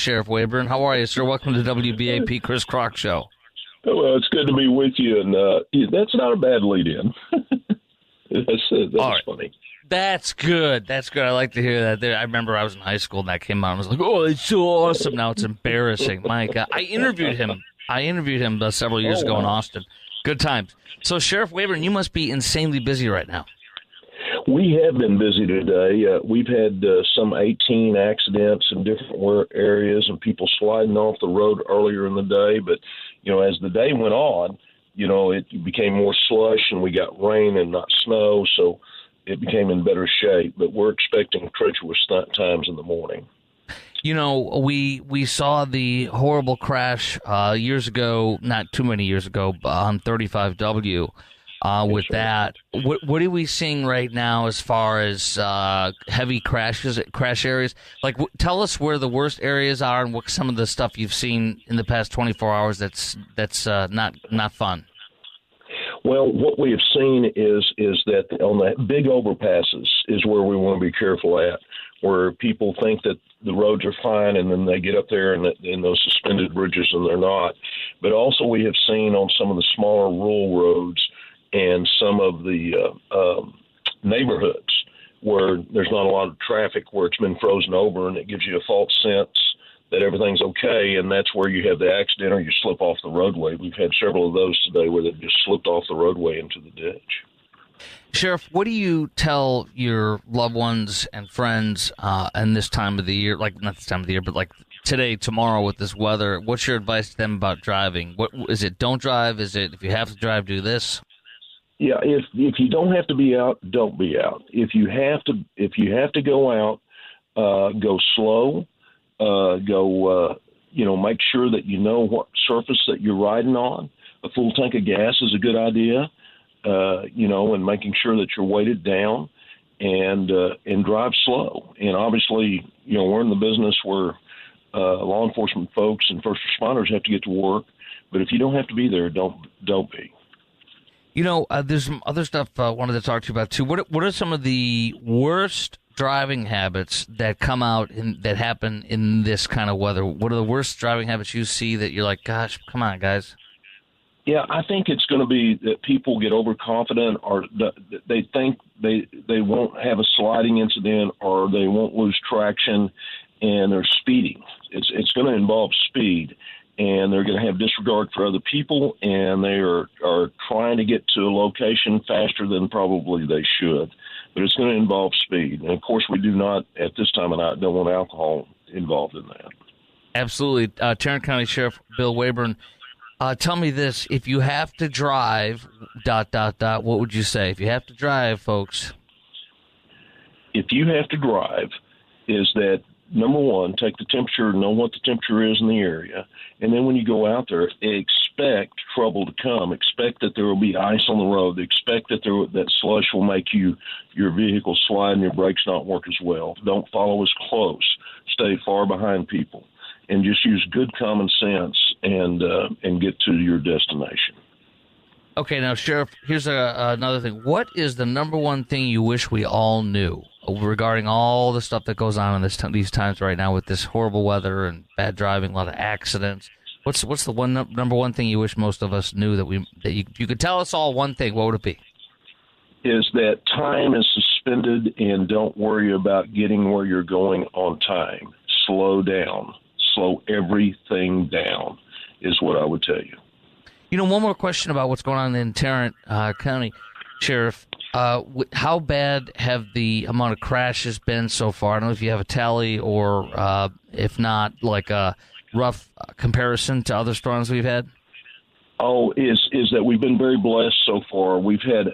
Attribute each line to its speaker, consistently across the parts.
Speaker 1: Sheriff Wayburn. How are you, sir? Welcome to WBAP Chris Krok Show.
Speaker 2: Well, it's good to be with you, and that's not a bad lead-in. That's funny.
Speaker 1: That's good. That's good. I like to hear that. I remember I was in high school and that came out. I was like, "Oh, it's so awesome!" Now it's embarrassing. My God, I interviewed him several years ago in Austin. Good times. So, Sheriff Wayburn, you must be insanely busy right now.
Speaker 2: We have been busy today. We've had some 18 accidents in different areas and people sliding off the road earlier in the day. But, as the day went on, it became more slush and we got rain and not snow. So it became in better shape. But we're expecting treacherous times in the morning.
Speaker 1: We saw the horrible crash years ago, not too many years ago, on 35W. With that, what are we seeing right now as far as heavy crash areas? Like, tell us where the worst areas are and what some of the stuff you've seen in the past 24 hours that's not fun.
Speaker 2: Well, what we have seen is that on the big overpasses is where we want to be careful at, where people think that the roads are fine and then they get up there and in those suspended bridges and they're not. But also we have seen on some of the smaller rural roads and some of the neighborhoods where there's not a lot of traffic, where it's been frozen over, and it gives you a false sense that everything's okay, and that's where you have the accident or you slip off the roadway. We've had several of those today where they've just slipped off the roadway into the ditch.
Speaker 1: Sheriff, what do you tell your loved ones and friends in this time of the year, like not this time of the year, but like today, tomorrow with this weather? What's your advice to them about driving? What is it? Don't drive? Is it if you have to drive, do this?
Speaker 2: Yeah, if you don't have to be out, don't be out. If you have to go out, go slow. Make sure that you know what surface that you're riding on. A full tank of gas is a good idea. And making sure that you're weighted down and drive slow. And obviously, we're in the business where law enforcement folks and first responders have to get to work. But if you don't have to be there, don't be.
Speaker 1: There's some other stuff I wanted to talk to you about, too. What are some of the worst driving habits that come out that happen in this kind of weather? What are the worst driving habits you see that you're like, gosh, come on, guys?
Speaker 2: Yeah, I think it's going to be that people get overconfident, or they think they won't have a sliding incident, or they won't lose traction, and they're speeding. It's going to involve speed. And they're going to have disregard for other people, and they are trying to get to a location faster than probably they should. But it's going to involve speed. And, of course, we do not, at this time of night, don't want alcohol involved in that.
Speaker 1: Absolutely. Tarrant County Sheriff Bill Wayburn, tell me this. If you have to drive, ... what would you say? If you have to drive, folks.
Speaker 2: If you have to drive, is that, number one, take the temperature, know what the temperature is in the area. And then when you go out there, expect trouble to come. Expect that there will be ice on the road. Expect that that slush will make your vehicle slide and your brakes not work as well. Don't follow as close. Stay far behind people. And just use good common sense and get to your destination.
Speaker 1: Okay, now, Sheriff, here's another thing. What is the number one thing you wish we all knew regarding all the stuff that goes on in these times right now with this horrible weather and bad driving, a lot of accidents? What's the number one thing you wish most of us knew that you could tell us all one thing? What would it be?
Speaker 2: Is that time is suspended, and don't worry about getting where you're going on time. Slow down. Slow everything down is what I would tell you.
Speaker 1: One more question about what's going on in Tarrant County, Sheriff. How bad have the amount of crashes been so far? I don't know if you have a tally or, if not, like a rough comparison to other storms we've had.
Speaker 2: Oh, is that we've been very blessed so far. We've had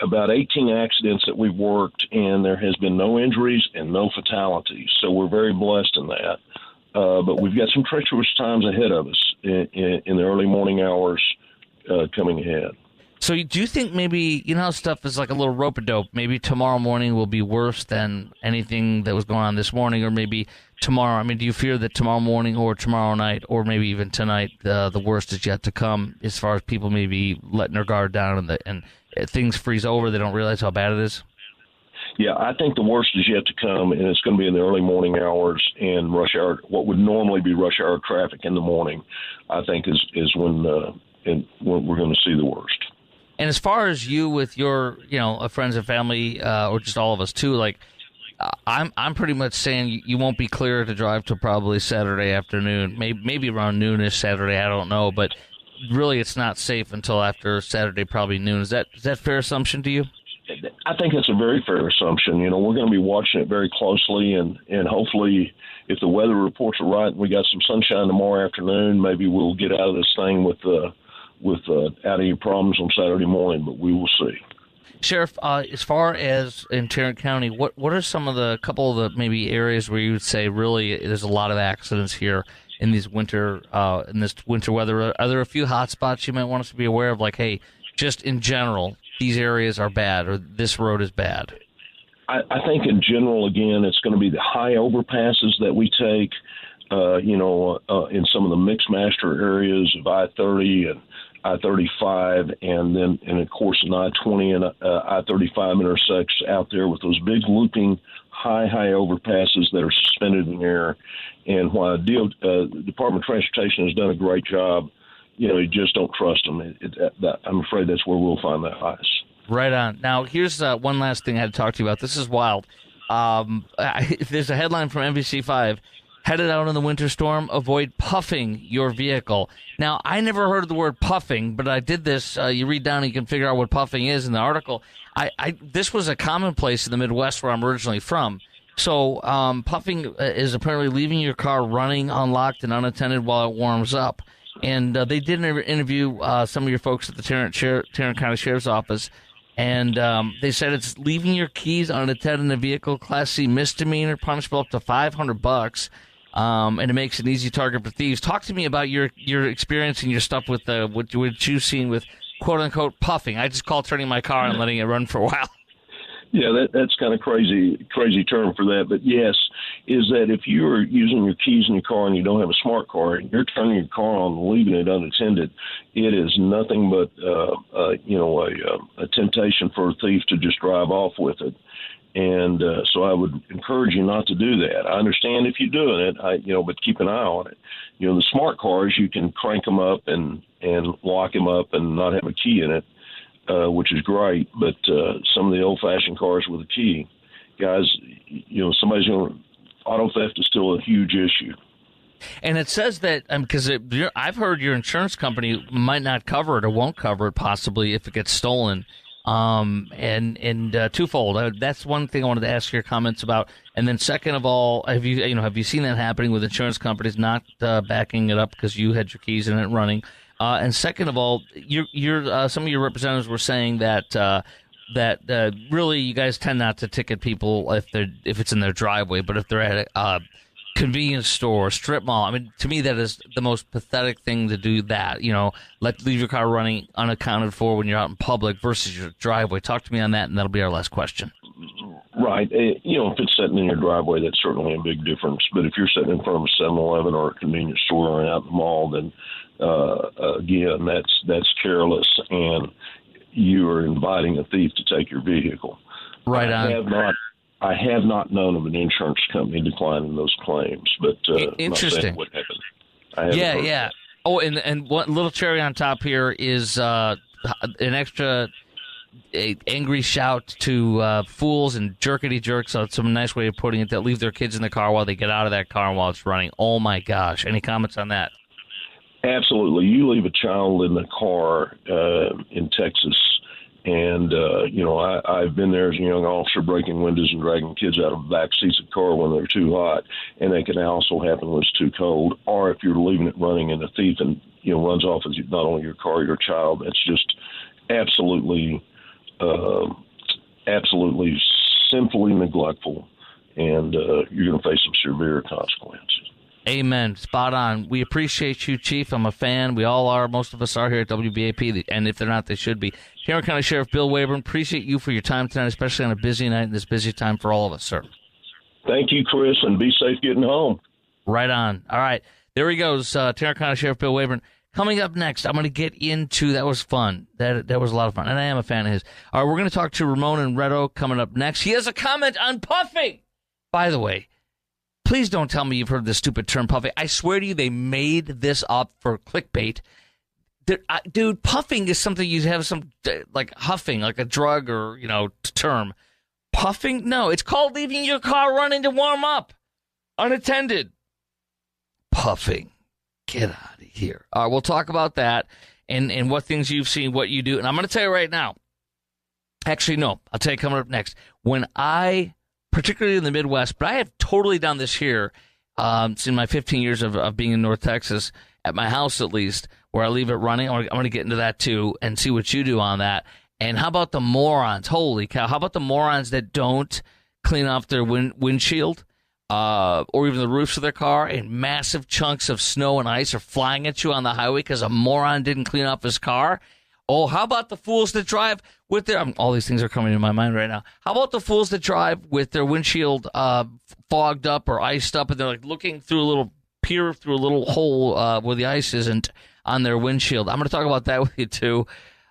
Speaker 2: about 18 accidents that we've worked, and there has been no injuries and no fatalities. So we're very blessed in that. But we've got some treacherous times ahead of us in the early morning hours coming ahead.
Speaker 1: So do you think maybe, how stuff is like a little rope-a-dope, maybe tomorrow morning will be worse than anything that was going on this morning, or maybe tomorrow? I mean, do you fear that tomorrow morning or tomorrow night or maybe even tonight the worst is yet to come as far as people maybe letting their guard down and things freeze over, they don't realize how bad it is?
Speaker 2: Yeah, I think the worst is yet to come, and it's going to be in the early morning hours and rush hour. What would normally be rush hour traffic in the morning, I think is when we're going to see the worst.
Speaker 1: And as far as you with your, friends and family, or just all of us too, like I'm pretty much saying you won't be clear to drive till probably Saturday afternoon, maybe around noonish Saturday. I don't know, but really it's not safe until after Saturday, probably noon. Is that a fair assumption to you?
Speaker 2: I think that's a very fair assumption. We're going to be watching it very closely, and hopefully, if the weather reports are right and we got some sunshine tomorrow afternoon, maybe we'll get out of this thing with out any problems on Saturday morning. But we will see.
Speaker 1: Sheriff, as far as in Tarrant County, what are some of the couple of the maybe areas where you would say really there's a lot of accidents here in these winter weather? Are there a few hot spots you might want us to be aware of? Like, hey, just in general, these areas are bad, or this road is bad?
Speaker 2: I think in general, again, it's going to be the high overpasses that we take, in some of the mixed master areas of I-30 and I-35, and of course, an I-20 and I-35 intersects out there with those big looping high overpasses that are suspended in the air. And while the Department of Transportation has done a great job, you just don't trust them. I'm afraid that's where we'll find that ice.
Speaker 1: Right on. Now, here's one last thing I had to talk to you about. This is wild. There's a headline from NBC5, headed out in the winter storm, avoid puffing your vehicle. Now, I never heard of the word puffing, but I did this. You read down and you can figure out what puffing is in the article. This was a commonplace in the Midwest where I'm originally from. So puffing is apparently leaving your car running unlocked and unattended while it warms up. And they did interview some of your folks at the Tarrant County Sheriff's Office, and they said it's leaving your keys unattended in a vehicle, Class C misdemeanor, punishable up to $500, and it makes an easy target for thieves. Talk to me about your experience and your stuff with what you've seen with quote-unquote puffing. I just call turning my car and letting it run for a while.
Speaker 2: Yeah, that's kind of crazy term for that. But yes, is that if you're using your keys in your car and you don't have a smart car, and you're turning your car on and leaving it unattended, it is nothing but a temptation for a thief to just drive off with it. And so I would encourage you not to do that. I understand if you're doing it, but keep an eye on it. The smart cars, you can crank them up and lock them up and not have a key in it. Which is great, but some of the old-fashioned cars with a key, guys, auto theft is still a huge issue.
Speaker 1: And it says that because I've heard your insurance company might not cover it or won't cover it possibly if it gets stolen. And twofold. That's one thing I wanted to ask your comments about. And then second of all, have you seen that happening with insurance companies not backing it up because you had your keys in it running? And second of all, some of your representatives were saying that really you guys tend not to ticket people if it's in their driveway, but if they're at a convenience store, strip mall. I mean, to me, that is the most pathetic thing to do. That leave your car running unaccounted for when you're out in public versus your driveway. Talk to me on that, and that'll be our last question.
Speaker 2: Right. If it's sitting in your driveway, that's certainly a big difference. But if you're sitting in front of a 7-Eleven or a convenience store or out in the mall, then again, that's careless, and you are inviting a thief to take your vehicle.
Speaker 1: Right on.
Speaker 2: I have not known of an insurance company declining those claims, but
Speaker 1: interesting.
Speaker 2: What happened?
Speaker 1: Yeah. Oh, and one little cherry on top here is an extra angry shout to fools and jerkety jerks. So it's some nice way of putting it, that leave their kids in the car while they get out of that car while it's running. Oh my gosh! Any comments on that?
Speaker 2: Absolutely. You leave a child in the car in Texas, and I've been there as a young officer breaking windows and dragging kids out of the back seats of the car when they're too hot, and that can also happen when it's too cold, or if you're leaving it running and the thief runs off with not only your car, your child. That's just absolutely simply neglectful, and you're going to face some severe consequences.
Speaker 1: Amen. Spot on. We appreciate you, Chief. I'm a fan. We all are. Most of us are here at WBAP, and if they're not, they should be. Tarrant County Sheriff Bill Wayburn, appreciate you for your time tonight, especially on a busy night and this busy time for all of us, sir.
Speaker 2: Thank you, Chris, and be safe getting home.
Speaker 1: Right on. All right. There he goes, Tarrant County Sheriff Bill Wayburn. Coming up next, I'm going to get into, that was fun. That was a lot of fun, and I am a fan of his. All right, we're going to talk to Ramon in Red Oak coming up next. He has a comment on puffing. By the way, please don't tell me you've heard this stupid term puffing. I swear to you, they made this up for clickbait. Dude, puffing is something you have some, like huffing, like a drug or, term. Puffing? No, it's called leaving your car running to warm up, unattended. Puffing. Get out of here. All right, we'll talk about that and what things you've seen, what you do. And I'm going to tell you right now. Actually, no, I'll tell you coming up next. When particularly in the Midwest, but I have totally done this here in my 15 years of being in North Texas, at my house at least, where I leave it running. I'm going to get into that too and see what you do on that. And how about the morons? Holy cow. How about the morons that don't clean off their windshield or even the roofs of their car, and massive chunks of snow and ice are flying at you on the highway because a moron didn't clean off his car? Oh, how about the fools that drive with their all these things are coming to my mind right now. How about the fools that drive with their windshield fogged up or iced up, and they're like looking through a little hole where the ice isn't on their windshield? I'm going to talk about that with you too.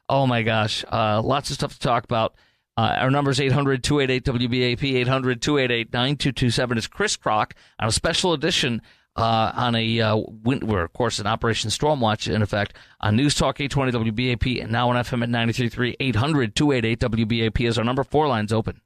Speaker 1: Oh my gosh, lots of stuff to talk about. Our number is 800-288-WBAP, 800-288-9227. It's Chris Krok on a special edition on we're, of course, in Operation Stormwatch, in effect, on News Talk 820 WBAP and now on FM at 93.3. 800-288-WBAP is our number. 4 lines open.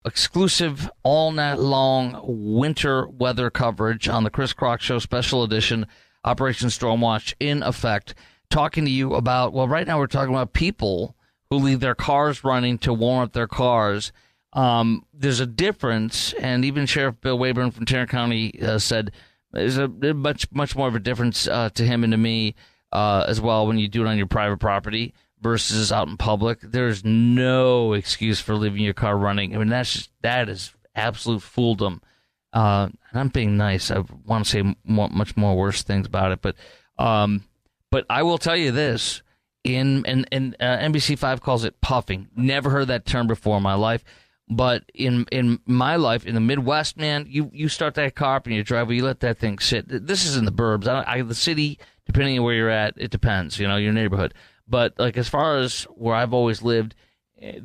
Speaker 1: Exclusive all night long winter weather coverage on the Chris Krok Show special edition, Operation Stormwatch, in effect. Talking to you about, well, right now we're talking about people who leave their cars running to warm up their cars. There's a difference, and even Sheriff Bill Wayburn from Tarrant County said there's a much more of a difference to him and to me as well when you do it on your private property versus out in public. There's no excuse for leaving your car running. I mean, that is absolute fooldom. And I'm being nice. I want to say much more worse things about it, but I will tell you this. NBC5 calls it puffing. Never heard that term before in my life. But in my life, in the Midwest, man, you start that car up in your driveway, you let that thing sit. This is in the burbs. The city, depending on where you're at, it depends, your neighborhood. But like as far as where I've always lived, I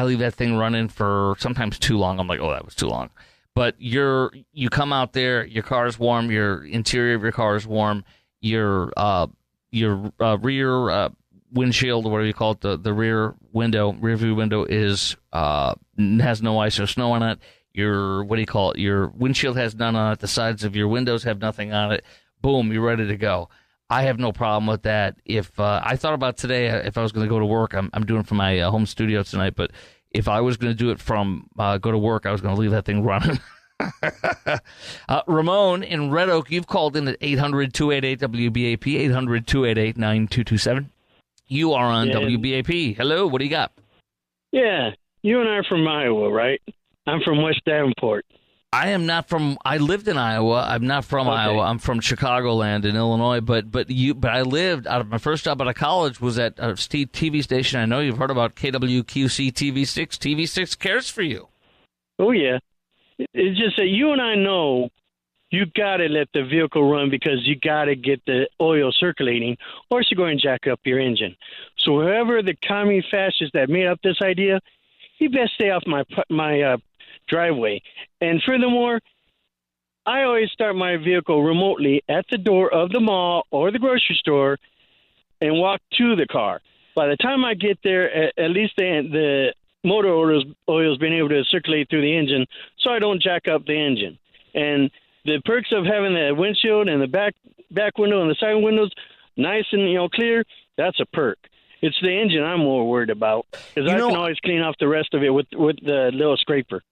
Speaker 1: leave that thing running for sometimes too long. I'm like, oh, that was too long. But you come out there, your car is warm, your interior of your car is warm, your rear windshield, or whatever you call it, the rear view window is has no ice or snow on it. Your windshield has none on it. The sides of your windows have nothing on it. Boom, you're ready to go. I have no problem with that. If I thought about today, if I was going to go to work, I'm doing it from my home studio tonight, but if I was going to do it from go to work, I was going to leave that thing running. Ramon in Red Oak, you've called in at 800-288-WBAP, 800-288-9227. You are on WBAP. Hello, what do you got?
Speaker 3: Yeah, you and I are from Iowa, right? I'm from West Davenport.
Speaker 1: I am not from. I lived in Iowa. I'm not from Iowa. I'm from Chicagoland in Illinois. But I lived out of my first job out of college was at a TV station. I know you've heard about KWQC TV6. TV6 cares for you.
Speaker 3: Oh yeah, it's just that you and I know you got to let the vehicle run because you got to get the oil circulating, or it's going to jack up your engine. So whoever the commie fascists that made up this idea, he best stay off my driveway. And furthermore, I always start my vehicle remotely at the door of the mall or the grocery store and walk to the car. By the time I get there, at least the motor oil's been able to circulate through the engine, so I don't jack up the engine. And the perks of having the windshield and the back window and the side windows nice and clear, that's a perk. It's the engine I'm more worried about because I can always clean off the rest of it with the little scraper.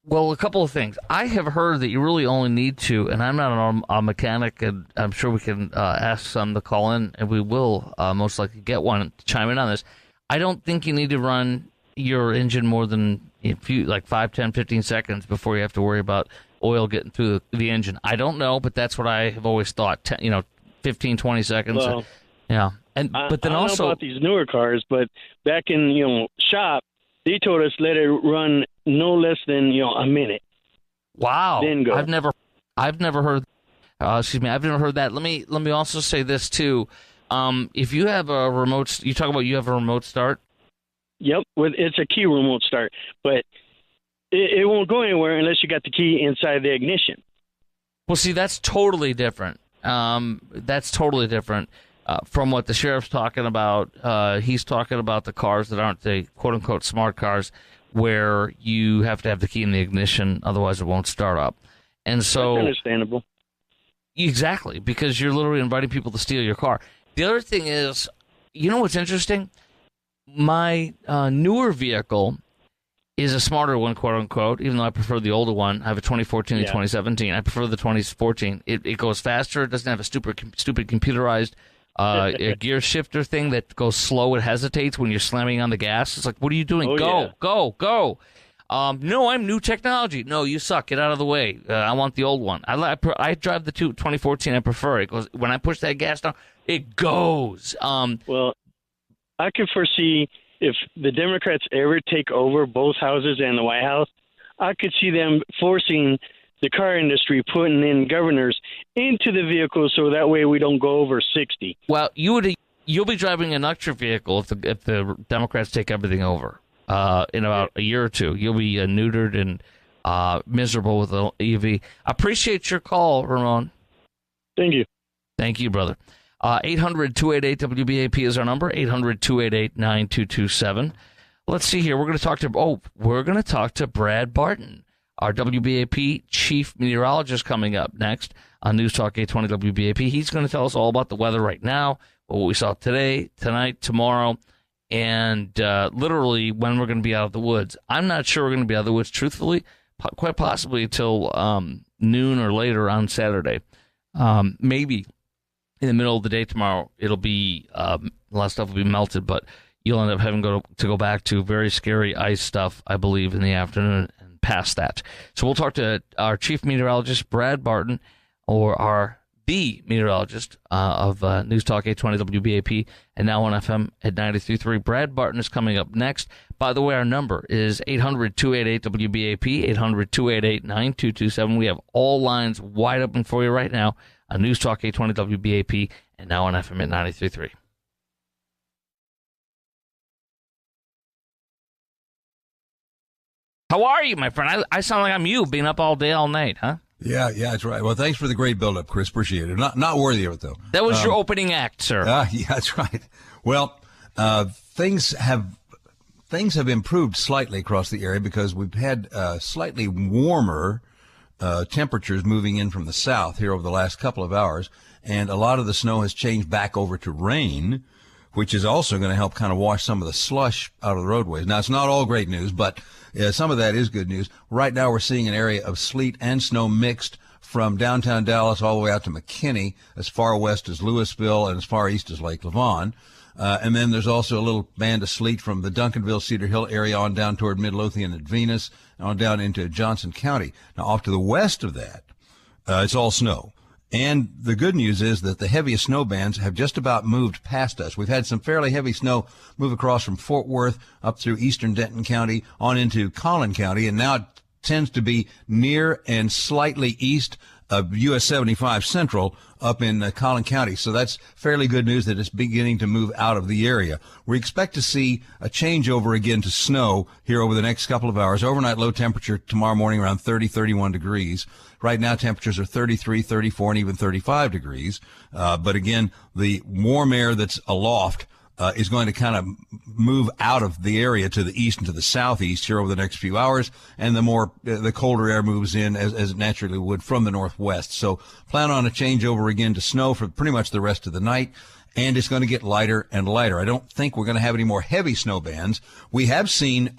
Speaker 1: Well, a couple of things. I have heard that you really only need to, and I'm not a mechanic, and I'm sure we can ask some to call in, and we will most likely get one to chime in on this. I don't think you need to run your engine more than 5, 10, 15 seconds before you have to worry about oil getting through the engine. I don't know, but that's what I have always thought, 15, 20 seconds.
Speaker 3: Well,
Speaker 1: yeah. But then
Speaker 3: I
Speaker 1: also,
Speaker 3: don't know about these newer cars, but back in shop, they told us let it run no less than a minute.
Speaker 1: Wow.
Speaker 3: Then go.
Speaker 1: I've never heard. I've never heard that. Let me also say this too. If you have a remote, you talk about you have a remote start.
Speaker 3: Yep, it's a key remote start, but it won't go anywhere unless you got the key inside the ignition.
Speaker 1: Well, see, that's totally different. That's totally different from what the sheriff's talking about. He's talking about the cars that aren't the quote-unquote smart cars, where you have to have the key in the ignition, otherwise it won't start up. And so,
Speaker 3: that's understandable.
Speaker 1: Exactly, because you're literally inviting people to steal your car. The other thing is, you know what's interesting? My newer vehicle is a smarter one, quote unquote, even though I prefer the older one. I have a 2014 and 2017. I prefer the 2014. It goes faster. It doesn't have a stupid computerized a gear shifter thing that goes slow. It hesitates when you're slamming on the gas. It's like, what are you doing? Go. No, I'm new technology. No, you suck. Get out of the way. I want the old one. I drive the 2014. I prefer it. It goes, when I push that gas down, it goes.
Speaker 3: Well, I can foresee if the Democrats ever take over both houses and the White House, I could see them forcing the car industry, putting in governors into the vehicles so that way we don't go over 60.
Speaker 1: Well, you'll be driving an electric vehicle if the Democrats take everything over. In about a year or two, you'll be neutered and miserable with an EV. Appreciate your call, Ramon.
Speaker 3: Thank you.
Speaker 1: Thank you, brother. 800-288-WBAP is our number, 800-288-9227. Let's see here. We're going to talk to Brad Barton, our WBAP chief meteorologist, coming up next on News Talk 820 WBAP. He's going to tell us all about the weather right now, what we saw today, tonight, tomorrow, and literally when we're going to be out of the woods. I'm not sure we're going to be out of the woods, truthfully, quite possibly till noon or later on Saturday. Maybe in the middle of the day tomorrow, it'll be a lot of stuff will be melted, but you'll end up having to go back to very scary ice stuff, I believe, in the afternoon and past that. So we'll talk to our chief meteorologist, Brad Barton, or the meteorologist of News Talk 820 WBAP and now on FM at 93.3. Brad Barton is coming up next. By the way, our number is 800-288-WBAP, 800-288-9227. We have all lines wide open for you right now on News Talk 820 WBAP and now on FM at 93.3. How are you, my friend? I sound like I'm you, being up all day, all night, huh?
Speaker 4: Yeah, that's right. Well, thanks for the great build-up, Chris. Appreciate it. Not worthy of it, though.
Speaker 1: That was your opening act, sir.
Speaker 4: Yeah, that's right. Well, things have improved slightly across the area because we've had slightly warmer temperatures moving in from the south here over the last couple of hours, and a lot of the snow has changed back over to rain, which is also going to help kind of wash some of the slush out of the roadways. Now, it's not all great news, but some of that is good news. Right now, we're seeing an area of sleet and snow mixed from downtown Dallas all the way out to McKinney, as far west as Louisville and as far east as Lake Lavon. And then there's also a little band of sleet from the Duncanville, Cedar Hill area on down toward Midlothian and Venus, and on down into Johnson County. Now, off to the west of that, it's all snow. And the good news is that the heaviest snow bands have just about moved past us. We've had some fairly heavy snow move across from Fort Worth up through eastern Denton County on into Collin County, and now it tends to be near and slightly east of US 75 Central up in Collin County. So that's fairly good news that it's beginning to move out of the area. We expect to see a changeover again to snow here over the next couple of hours. Overnight low temperature tomorrow morning around 30, 31 degrees. Right now temperatures are 33, 34, and even 35 degrees. But again, the warm air that's aloft is going to kind of move out of the area to the east and to the southeast here over the next few hours, and the colder air moves in as it naturally would from the northwest. So plan on a changeover again to snow for pretty much the rest of the night, and it's going to get lighter and lighter. I don't think we're going to have any more heavy snow bands. We have seen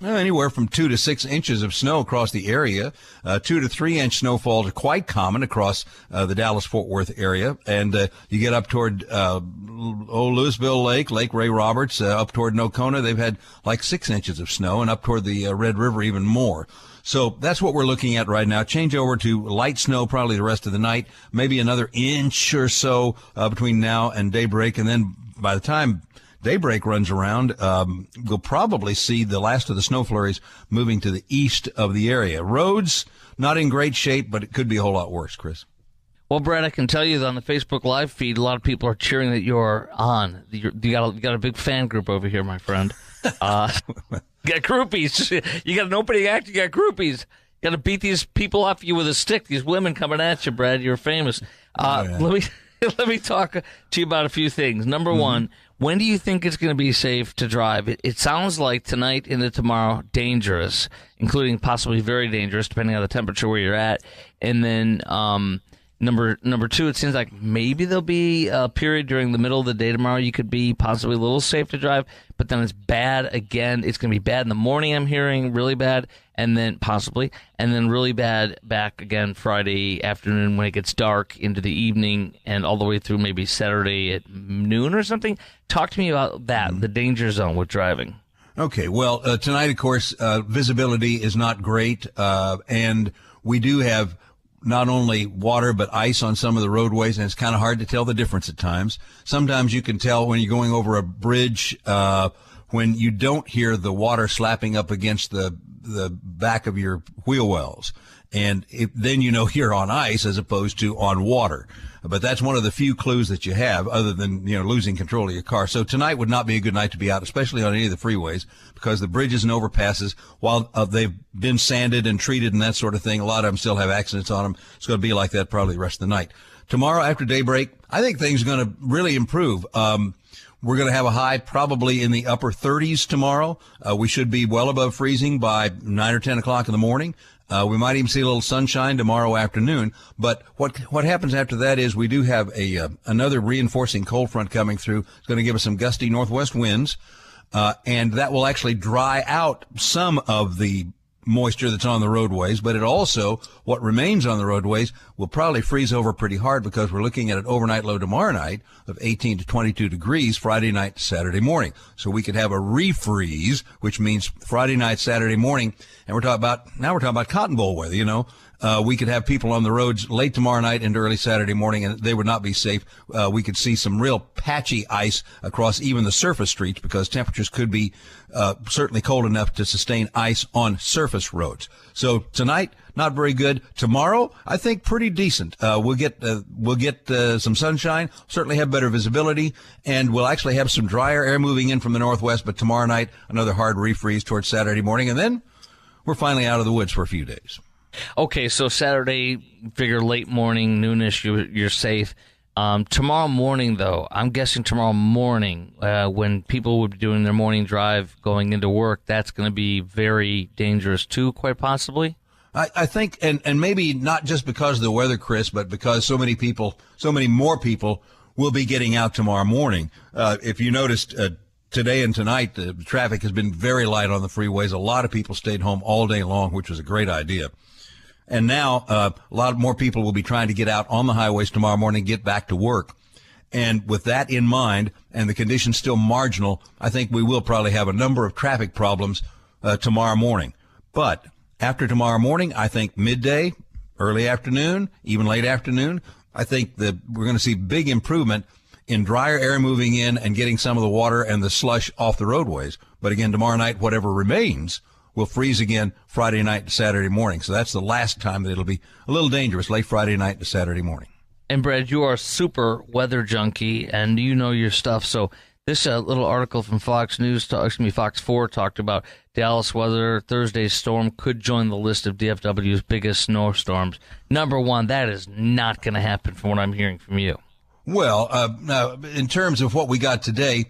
Speaker 4: anywhere from 2 to 6 inches of snow across the area. 2 to 3 inch snowfalls are quite common across the Dallas-Fort Worth area, and you get up toward Louisville Lake Ray Roberts, up toward Nocona, they've had like 6 inches of snow, and up toward the Red River even more. So that's what we're looking at right now. Change over to light snow probably the rest of the night, maybe another inch or so between now and daybreak. And then by the time daybreak runs around, we'll probably see the last of the snow flurries moving to the east of the area. Roads, not in great shape, but it could be a whole lot worse, Chris.
Speaker 1: Well, Brad, I can tell you that on the Facebook Live feed, a lot of people are cheering that you're on. You got a big fan group over here, my friend. You got groupies. You got an opening act. You got groupies. You got to beat these people off you with a stick. These women coming at you, Brad. You're famous. Let me talk to you about a few things. Number one, when do you think it's going to be safe to drive? It sounds like tonight into tomorrow, dangerous, including possibly very dangerous, depending on the temperature where you're at. And then number two, it seems like maybe there'll be a period during the middle of the day tomorrow you could be possibly a little safe to drive, but then it's bad again. It's going to be bad in the morning, I'm hearing, really bad, and then possibly, and then really bad back again Friday afternoon when it gets dark into the evening and all the way through maybe Saturday at noon or something. Talk to me about that, the danger zone with driving.
Speaker 4: Okay, well, tonight, of course, visibility is not great, and we do have not only water but ice on some of the roadways, and it's kind of hard to tell the difference at times. Sometimes you can tell when you're going over a bridge when you don't hear the water slapping up against the back of your wheel wells, and then you know you're on ice as opposed to on water. But that's one of the few clues that you have, other than losing control of your car. So tonight would not be a good night to be out, especially on any of the freeways, because the bridges and overpasses, while they've been sanded and treated and that sort of thing, a lot of them still have accidents on them. It's going to be like that probably the rest of the night. Tomorrow after daybreak, I think things are going to really improve. We're going to have a high probably in the upper 30s tomorrow. We should be well above freezing by 9 or 10 o'clock in the morning. We might even see a little sunshine tomorrow afternoon. But what happens after that is we do have another reinforcing cold front coming through. It's going to give us some gusty northwest winds, and that will actually dry out some of the moisture that's on the roadways, but it also, what remains on the roadways, will probably freeze over pretty hard, because we're looking at an overnight low tomorrow night of 18 to 22 degrees Friday night to Saturday morning. So we could have a refreeze, which means Friday night, Saturday morning, and we're talking about Cotton Bowl weather, we could have people on the roads late tomorrow night into early Saturday morning, and they would not be safe. We could see some real patchy ice across even the surface streets, because temperatures could be certainly cold enough to sustain ice on surface roads. So tonight, not very good. Tomorrow, I think pretty decent. We'll get some sunshine, certainly have better visibility, and we'll actually have some drier air moving in from the northwest. But tomorrow night, another hard refreeze towards Saturday morning, and then we're finally out of the woods for a few days.
Speaker 1: Okay, so Saturday, figure late morning, noonish, you're safe. Tomorrow morning, though, I'm guessing tomorrow morning, when people would be doing their morning drive going into work, that's going to be very dangerous too, quite possibly.
Speaker 4: I think, and maybe not just because of the weather, Chris, but because so many more people will be getting out tomorrow morning. If you noticed, today and tonight, the traffic has been very light on the freeways. A lot of people stayed home all day long, which was a great idea. And now a lot more people will be trying to get out on the highways tomorrow morning, get back to work. And with that in mind, and the conditions still marginal, I think we will probably have a number of traffic problems tomorrow morning. But after tomorrow morning, I think midday, early afternoon, even late afternoon, I think that we're going to see big improvement in drier air moving in and getting some of the water and the slush off the roadways. But again, tomorrow night, whatever remains will freeze again Friday night to Saturday morning. So that's the last time that it'll be a little dangerous, late Friday night to Saturday morning.
Speaker 1: And Brad, you are a super weather junkie, and you know your stuff. So this little article from Fox 4 talked about Dallas weather. Thursday's storm could join the list of DFW's biggest snowstorms. Number one, that is not going to happen from what I'm hearing from you.
Speaker 4: Well, now, in terms of what we got today,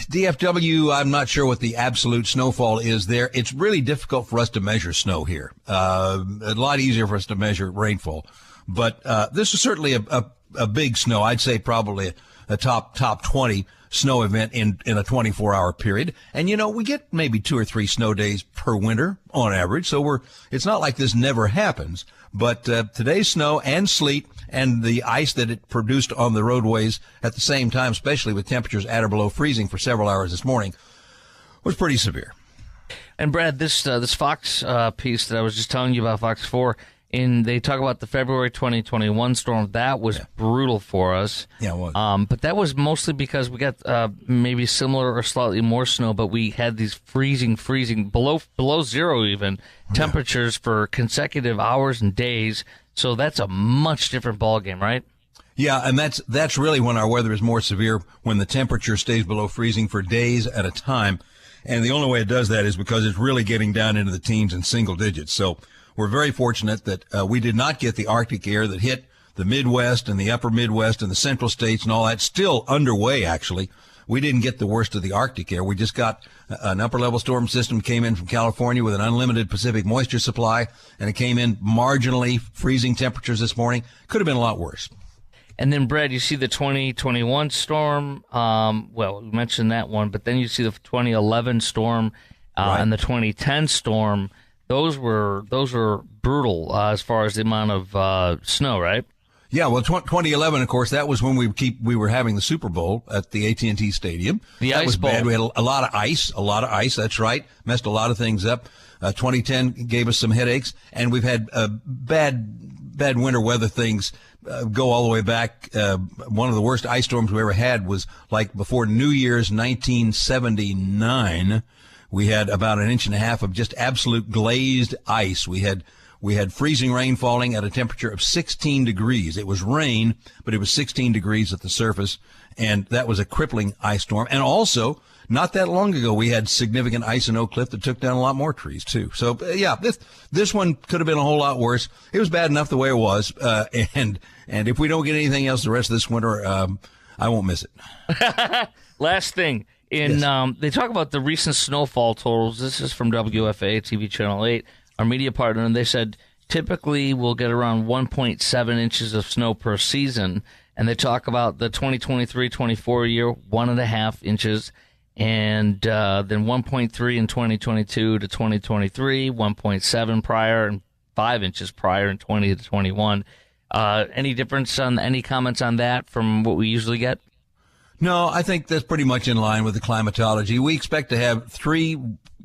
Speaker 4: DFW, I'm not sure what the absolute snowfall is there. It's really difficult for us to measure snow here. A lot easier for us to measure rainfall. But this is certainly a big snow. I'd say probably a top 20 snow event in a 24-hour period. And, we get maybe 2 or 3 snow days per winter on average. So it's not like this never happens. But today's snow and sleet and the ice that it produced on the roadways at the same time, especially with temperatures at or below freezing for several hours this morning, was pretty severe.
Speaker 1: And Brad, this Fox piece that I was just telling you about, Fox 4, they talk about the February 2021 storm. That was brutal for us.
Speaker 4: Yeah, it was.
Speaker 1: But that was mostly because we got maybe similar or slightly more snow, but we had these freezing, below zero even temperatures for consecutive hours and days. So that's a much different ballgame, right?
Speaker 4: Yeah, and that's really when our weather is more severe, when the temperature stays below freezing for days at a time. And the only way it does that is because it's really getting down into the teens and single digits. So we're very fortunate that we did not get the Arctic air that hit the Midwest and the upper Midwest and the central states and all that. Still underway, actually. We didn't get the worst of the Arctic air. We just got an upper-level storm system came in from California with an unlimited Pacific moisture supply, and it came in marginally freezing temperatures this morning. Could have been a lot worse.
Speaker 1: And then, Brad, you see the 2021 storm. Well, we mentioned that one, but then you see the 2011 storm and the 2010 storm. Those were brutal as far as the amount of snow, right? Yeah,
Speaker 4: well, 2011, of course, that was when we were having the Super Bowl at the AT&T Stadium.
Speaker 1: That
Speaker 4: was
Speaker 1: Bowl.
Speaker 4: Bad. We had a lot of ice. That's right. Messed a lot of things up. 2010 gave us some headaches, and we've had bad winter weather things go all the way back. One of the worst ice storms we ever had was like before New Year's 1979. We had about 1.5 inches of just absolute glazed ice. We had freezing rain falling at a temperature of 16 degrees. It was rain, but it was 16 degrees at the surface, and that was a crippling ice storm. And also, not that long ago, we had significant ice in Oak Cliff that took down a lot more trees, too. So, yeah, this one could have been a whole lot worse. It was bad enough the way it was, and if we don't get anything else the rest of this winter, I won't miss it.
Speaker 1: Last thing. They talk about the recent snowfall totals. This is from WFA TV Channel 8, our media partner, and they said typically we'll get around 1.7 inches of snow per season. And they talk about the 2023-24 year, 1.5 inches, and then 1.3 in 2022 to 2023, 1.7 prior, and 5 inches prior in 20 to 21. Any difference any comments on that from what we usually get?
Speaker 4: No, I think that's pretty much in line with the climatology. We expect to have 3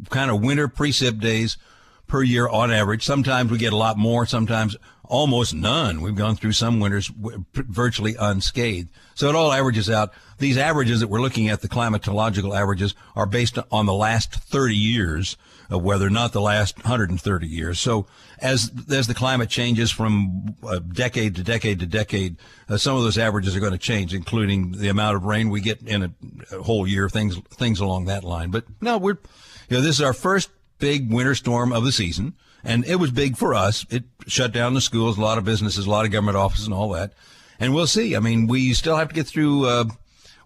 Speaker 4: kind of winter precip days per year on average. Sometimes we get a lot more, sometimes almost none. We've gone through some winters virtually unscathed. So it all averages out. These averages that we're looking at, the climatological averages, are based on the last 30 years of weather, not the last 130 years. So as the climate changes from decade to decade to decade, some of those averages are going to change, including the amount of rain we get in a whole year, things along that line. But no, this is our first big winter storm of the season, and it was big for us. It shut down the schools, a lot of businesses, a lot of government offices, and all that. And we'll see. I mean, we still have to get through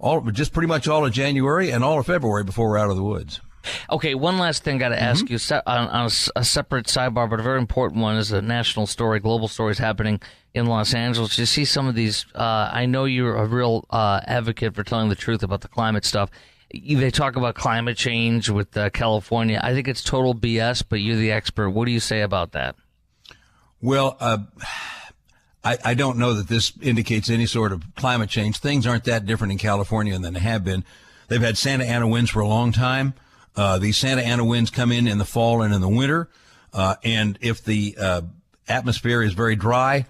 Speaker 4: pretty much all of January and all of February before we're out of the woods.
Speaker 1: Okay, one last thing got to ask you on a separate sidebar, but a very important one is a national story, global stories happening in Los Angeles. You see some of these, I know you're a real advocate for telling the truth about the climate stuff. They talk about climate change with California. I think it's total BS, but you're the expert. What do you say about that?
Speaker 4: Well, I don't know that this indicates any sort of climate change. Things aren't that different in California than they have been. They've had Santa Ana winds for a long time. These Santa Ana winds come in the fall and in the winter. And if the atmosphere is very dry,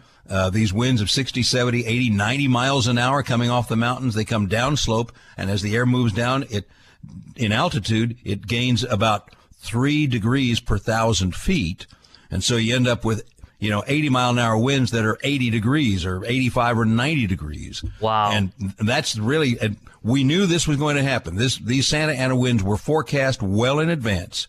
Speaker 4: these winds of 60, 70, 80, 90 miles an hour coming off the mountains, they come downslope. And as the air moves down, in altitude, it gains about 3 degrees per 1,000 feet. And so you end up with 80-mile-an-hour winds that are 80 degrees or 85 or 90 degrees.
Speaker 1: Wow.
Speaker 4: And that's really, and we knew this was going to happen. These Santa Ana winds were forecast well in advance,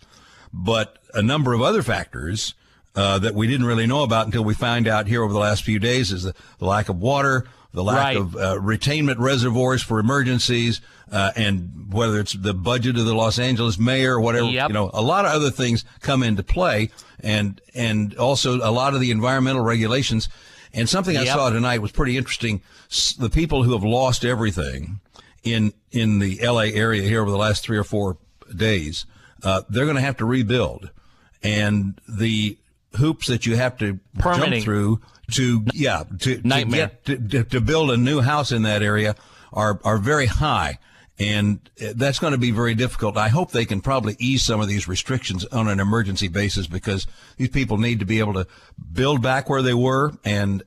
Speaker 4: but a number of other factors that we didn't really know about until we found out here over the last few days is the lack of water, the lack of retainment reservoirs for emergencies, and whether it's the budget of the Los Angeles mayor or whatever, a lot of other things come into play, and also a lot of the environmental regulations. And something I saw tonight was pretty interesting. The people who have lost everything in the LA area here over the last 3 or 4 days, they're going to have to rebuild. And the hoops that you have to jump through to build a new house in that area are very high. And that's going to be very difficult. I hope they can probably ease some of these restrictions on an emergency basis, because these people need to be able to build back where they were, and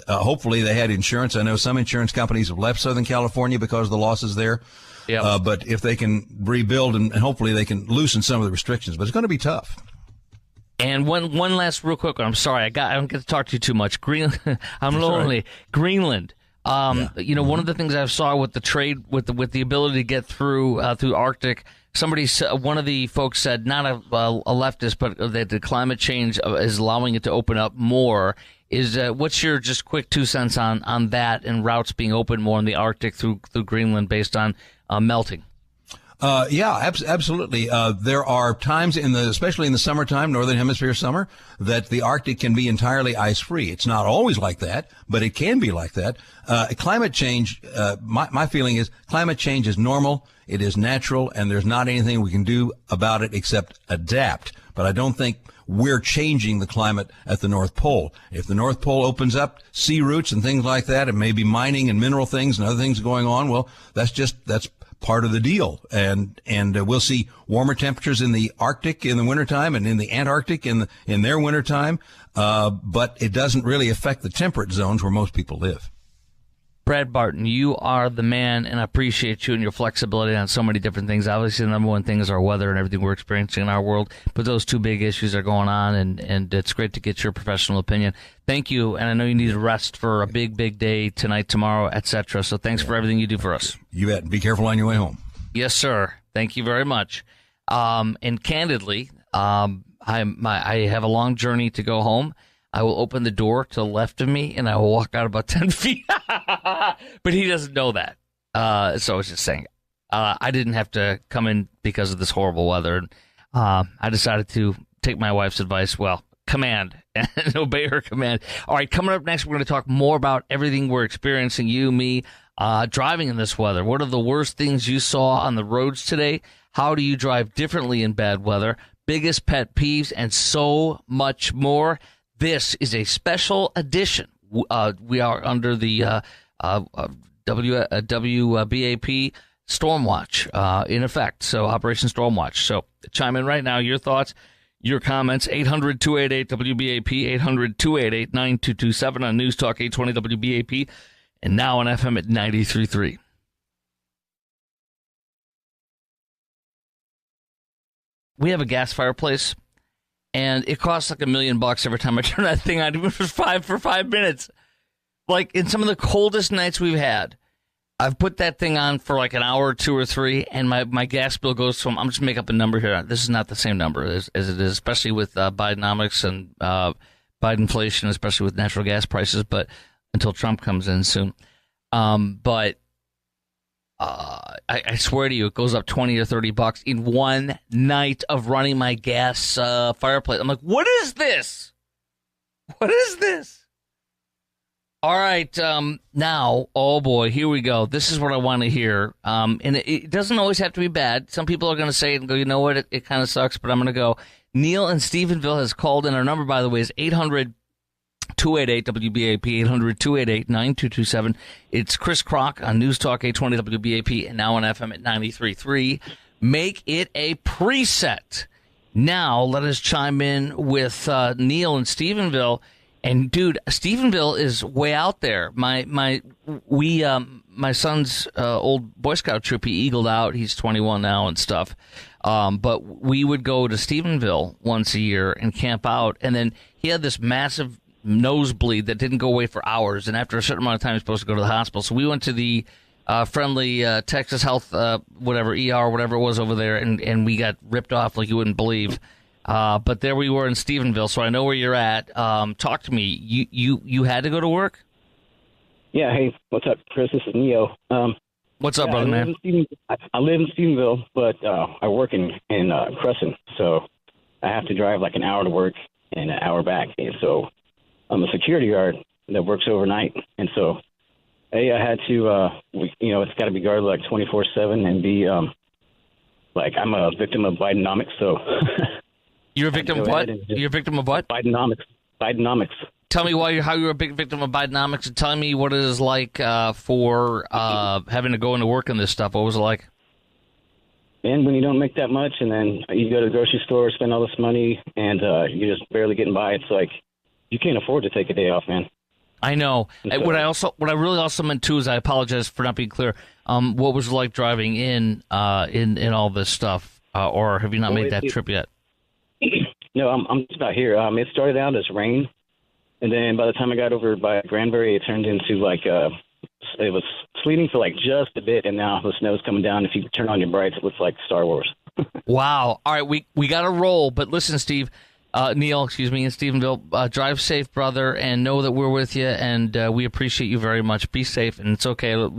Speaker 4: hopefully they had insurance. I know some insurance companies have left Southern California because of the losses there.
Speaker 1: Yeah.
Speaker 4: But if they can rebuild, and hopefully they can loosen some of the restrictions, but it's going to be tough.
Speaker 1: And one last real quick one. I'm sorry, I don't get to talk to you too much. I'm lonely. Greenland. One of the things I saw with the trade, with the ability to get through Arctic, one of the folks said, not a leftist, but that the climate change is allowing it to open up more. What's your just quick 2 cents on that, and routes being open more in the Arctic through Greenland based on melting?
Speaker 4: Absolutely. There are times especially in the summertime, Northern Hemisphere summer, that the Arctic can be entirely ice-free. It's not always like that, but it can be like that. Climate change, my feeling is climate change is normal. It is natural, and there's not anything we can do about it except adapt. But I don't think we're changing the climate at the North Pole. If the North Pole opens up sea routes and things like that, and maybe mining and mineral things and other things going on, well, that's part of the deal. And we'll see warmer temperatures in the Arctic in the wintertime, and in the Antarctic in their wintertime. But it doesn't really affect the temperate zones where most people live.
Speaker 1: Brad Barton, you are the man, and I appreciate you and your flexibility on so many different things. Obviously, the number one thing is our weather and everything we're experiencing in our world, but those two big issues are going on, and it's great to get your professional opinion. Thank you, and I know you need to rest for a big, big day tonight, tomorrow, etc. So thanks for everything you do for us.
Speaker 4: You bet. Be careful on your way home.
Speaker 1: Yes, sir. Thank you very much. And candidly, I have a long journey to go home. I will open the door to the left of me, and I will walk out about 10 feet. But he doesn't know that. So I was just saying, I didn't have to come in because of this horrible weather. I decided to take my wife's advice, command, and obey her command. All right, coming up next, we're going to talk more about everything we're experiencing, you, me, driving in this weather. What are the worst things you saw on the roads today? How do you drive differently in bad weather? Biggest pet peeves, and so much more. This is a special edition. We are under the WBAP Storm Watch in effect, so Operation Storm Watch. So chime in right now, your thoughts, your comments, 800-288-WBAP, 800-288-9227 on News Talk 820 WBAP, and now on FM at 93.3. We have a gas fireplace, and it costs like $1 million every time I turn that thing on, even for 5 minutes. Like in some of the coldest nights we've had, I've put that thing on for like an hour, 2 or 3, and my gas bill goes from, I'm just making up a number here. This is not the same number as it is, especially with Bidenomics and Bidenflation, especially with natural gas prices, but until Trump comes in soon. But I swear to you, it goes up $20 or $30 in one night of running my gas fireplace. I'm like, what is this? What is this? All right, now, oh boy, here we go. This is what I want to hear. And it doesn't always have to be bad. Some people are going to say it and go, you know what, it kind of sucks, but I'm going to go. Neil in Stephenville has called in. Our number, by the way, is 800-288-WBAP, 800-288-9227. It's Chris Krok on News Talk 820 WBAP, and now on FM at 93.3. Make it a preset. Now, let us chime in with Neil in Stephenville. And dude, Stephenville is way out there. My son's old Boy Scout troop, he eagled out. He's 21 now and stuff. But we would go to Stephenville once a year and camp out. And then he had this massive nosebleed that didn't go away for hours. And after a certain amount of time, he was supposed to go to the hospital. So we went to the friendly Texas Health, whatever, ER, whatever it was over there, and we got ripped off like you wouldn't believe. But there we were in Stephenville, so I know where you're at. Talk to me. You had to go to work?
Speaker 5: Yeah. Hey, what's up, Chris? This is Neo.
Speaker 1: What's up, brother, man?
Speaker 5: I live in Stephenville, but I work in Crescent, so I have to drive like an hour to work and an hour back. And so I'm a security guard that works overnight, and so A, I had to, it's got to be guarded like 24/7, and B, like I'm a victim of Bidenomics, so.
Speaker 1: You're a victim of what? You're a victim of what?
Speaker 5: Bidenomics.
Speaker 1: Tell me how you're a big victim of Bidenomics, and tell me what it is like for having to go into work on this stuff. What was it like?
Speaker 5: And when you don't make that much, and then you go to the grocery store, spend all this money, and you're just barely getting by, it's like you can't afford to take a day off, man.
Speaker 1: I know.
Speaker 5: So,
Speaker 1: What I really also meant too is, I apologize for not being clear. What was it like driving in all this stuff, or have you not made that trip yet?
Speaker 5: No, I'm just about here. It started out as rain, and then by the time I got over by Granbury, it turned into like it was sleeting for like just a bit, and now the snow's coming down. If you turn on your brights, it looks like Star Wars.
Speaker 1: Wow. All right, we got to roll. But listen, Neil, in Stephenville, drive safe, brother, and know that we're with you, and we appreciate you very much. Be safe, and it's okay.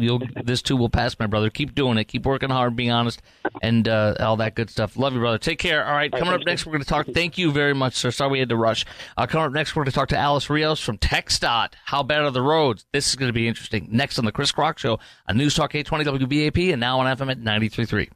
Speaker 1: This too will pass, my brother. Keep doing it. Keep working hard, being honest, and all that good stuff. Love you, brother. Take care. All right, coming up next, we're going to talk. Thank you very much, sir. Sorry we had to rush. Coming up next, we're going to talk to Alice Rios from TxDOT. How bad are the roads? This is going to be interesting. Next on the Chris Krok Show on News Talk 820 WBAP, and now on FM at 93.3.